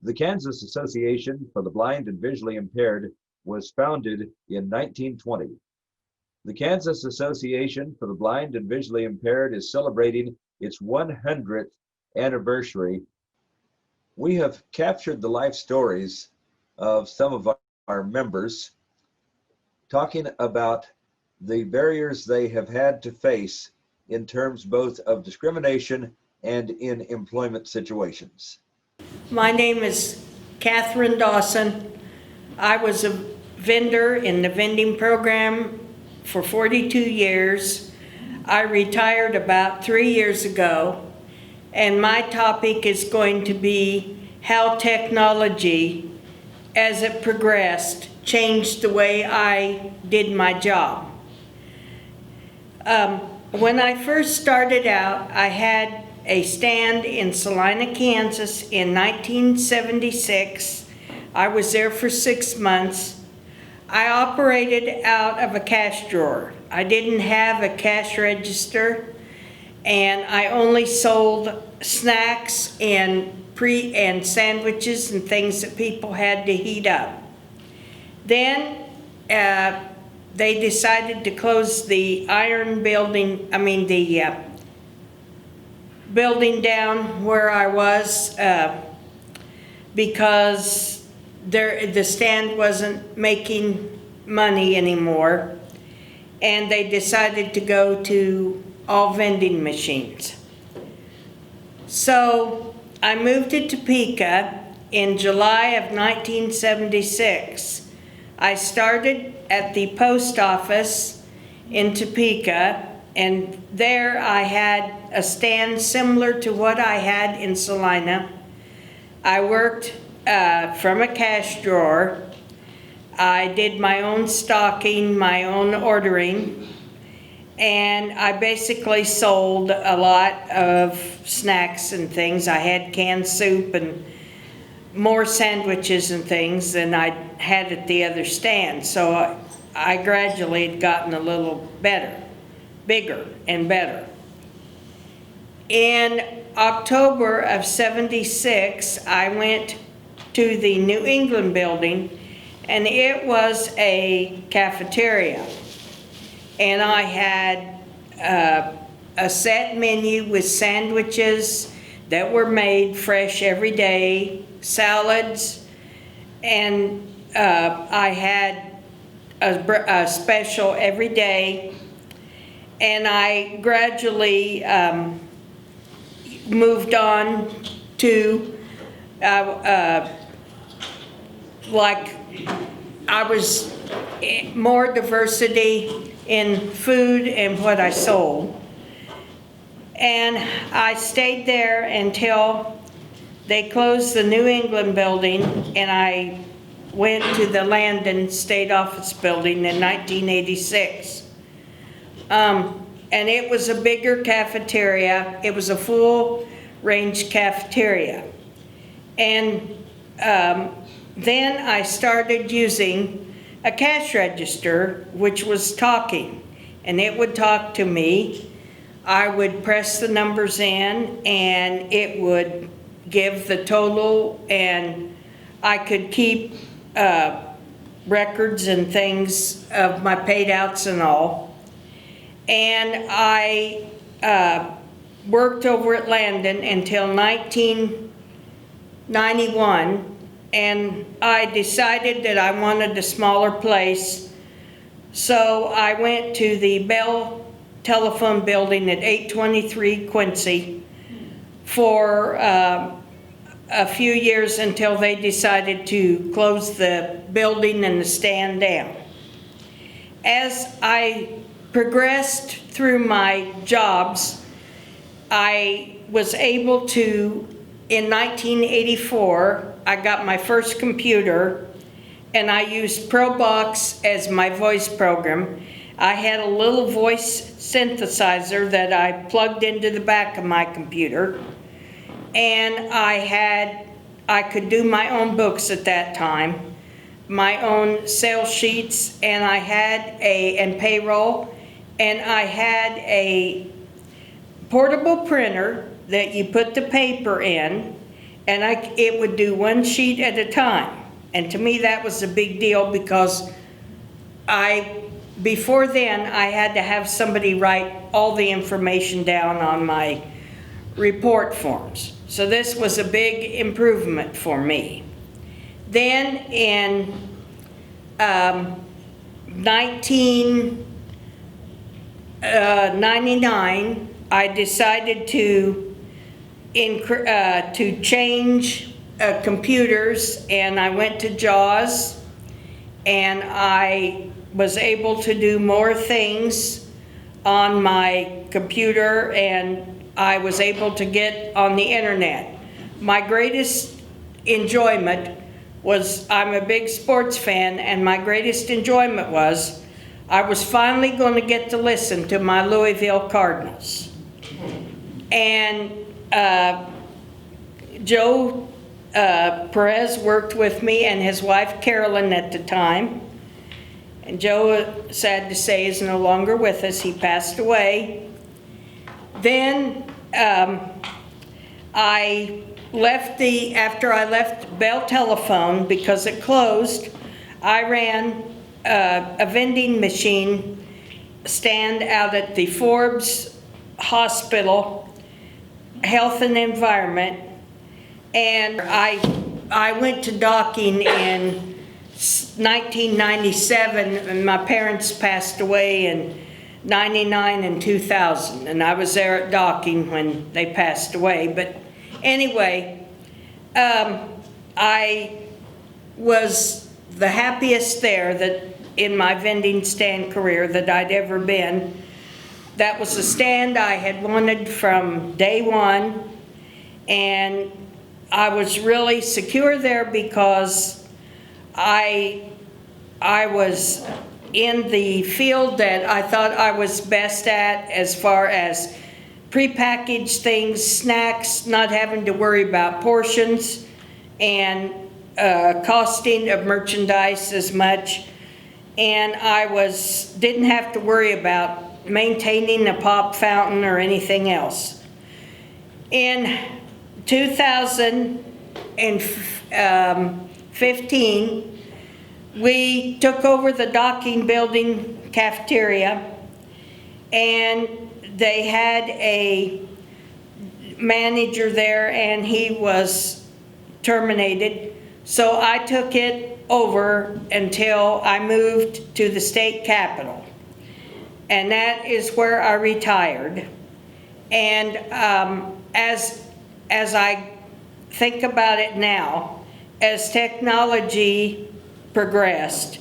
The Kansas Association for the Blind and Visually Impaired was founded in 1920. The Kansas Association for the Blind and Visually Impaired is celebrating its 100th anniversary. We have captured the life stories of some of our members, talking about the barriers they have had to face in terms both of discrimination and in employment situations. My name is Catherine Dawson. I was a vendor in the vending program for 42 years. I retired about 3 years ago, and my topic is going to be how technology, as it progressed, changed the way I did my job. When I first started out, I had a stand in Salina, Kansas in 1976. I was there for 6 months. I operated out of a cash drawer. I didn't have a cash register, and I only sold snacks and sandwiches and things that people had to heat up. Then they decided to close the building down where I was because the stand wasn't making money anymore, and they decided to go to all vending machines. So I moved to Topeka in July of 1976. I started at the post office in Topeka, and there I had a stand similar to what I had in Salina. I worked from a cash drawer. I did my own stocking, my own ordering, and I basically sold a lot of snacks and things. I had canned soup and more sandwiches and things than I had at the other stand. So I gradually had gotten a little bigger and better. In October of '76, I went to the New England building, and it was a cafeteria. And I had a set menu with sandwiches that were made fresh every day, salads, and I had a special every day. And I gradually moved on to like I was more diversity in food and what I sold. And I stayed there until they closed the New England building, and I went to the Landon State Office building in 1986. And it was a bigger cafeteria. It was a full range cafeteria. And then I started using a cash register, which was talking, and it would talk to me. I would press the numbers in, and it would give the total, and I could keep records and things of my paid outs and all. And I worked over at Landon until 1991, and I decided that I wanted a smaller place. So I went to the Bell Telephone Building at 823 Quincy for a few years until they decided to close the building and the stand down. As I progressed through my jobs, I was able to, in 1984, I got my first computer, and I used ProBox as my voice program. I had a little voice synthesizer that I plugged into the back of my computer, and I could do my own books at that time, my own sales sheets, and and payroll, and I had a portable printer that you put the paper in, and it would do one sheet at a time. And to me, that was a big deal because before then, I had to have somebody write all the information down on my report forms. So this was a big improvement for me. Then in 1999, I decided to change computers, and I went to JAWS, and I was able to do more things on my computer, and I was able to get on the internet. My greatest enjoyment was, I'm a big sports fan, and my greatest enjoyment was I was finally going to get to listen to my Louisville Cardinals. And Joe Perez worked with me, and his wife Carolyn at the time. And Joe, sad to say, is no longer with us. He passed away. Then after I left Bell Telephone because it closed, I ran a vending machine stand out at the Forbes Hospital, Health and Environment, and I went to docking in 1997, and my parents passed away in 99 and 2000, and I was there at docking when they passed away. But anyway, I was the happiest there that in my vending stand career that I'd ever been. That was a stand I had wanted from day one, and I was really secure there because I was in the field that I thought I was best at, as far as prepackaged things, snacks, not having to worry about portions, and costing of merchandise as much. And I didn't have to worry about maintaining a pop fountain or anything else. In 2015, we took over the docking building cafeteria, and they had a manager there, and he was terminated. So I took it over until I moved to the state capitol, and that is where I retired. And as I think about it now, as technology progressed,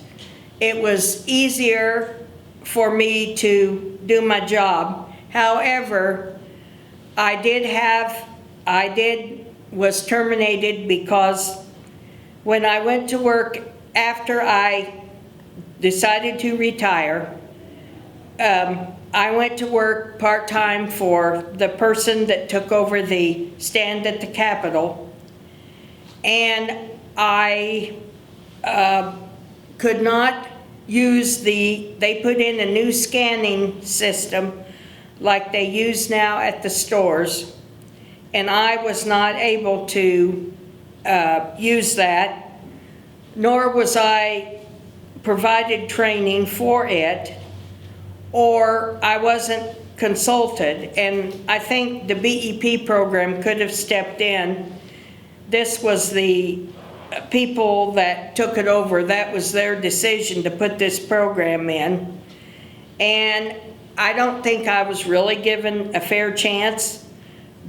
it was easier for me to do my job. However, I was terminated because when I went to work after I decided to retire, I went to work part-time for the person that took over the stand at the Capitol, and I could not use they put in a new scanning system like they use now at the stores, and I was not able to use that, nor was I provided training for it, or I wasn't consulted. And I think the BEP program could have stepped in. This was the people that took it over. That was their decision to put this program in. And I don't think I was really given a fair chance,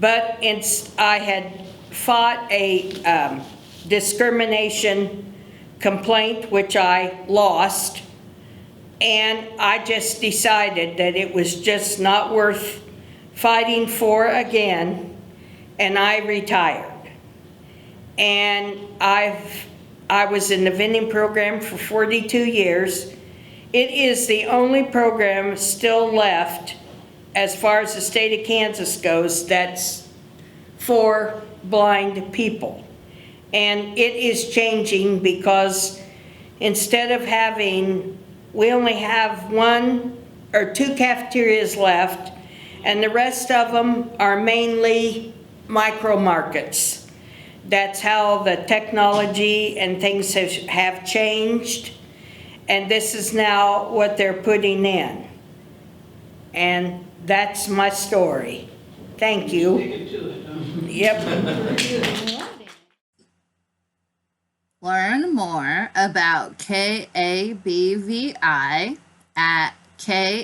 but I had fought a discrimination complaint, which I lost, and I just decided that it was just not worth fighting for again, and I retired. And I was in the vending program for 42 years. It is the only program still left, as far as the state of Kansas goes, that's for blind people. And it is changing because instead of we only have 1 or 2 cafeterias left, and the rest of them are mainly micro markets. that's how the technology and things have changed. And this is now what they're putting in. And that's my story. Thank you. Yep. Learn more about KABVI at kabvi.com.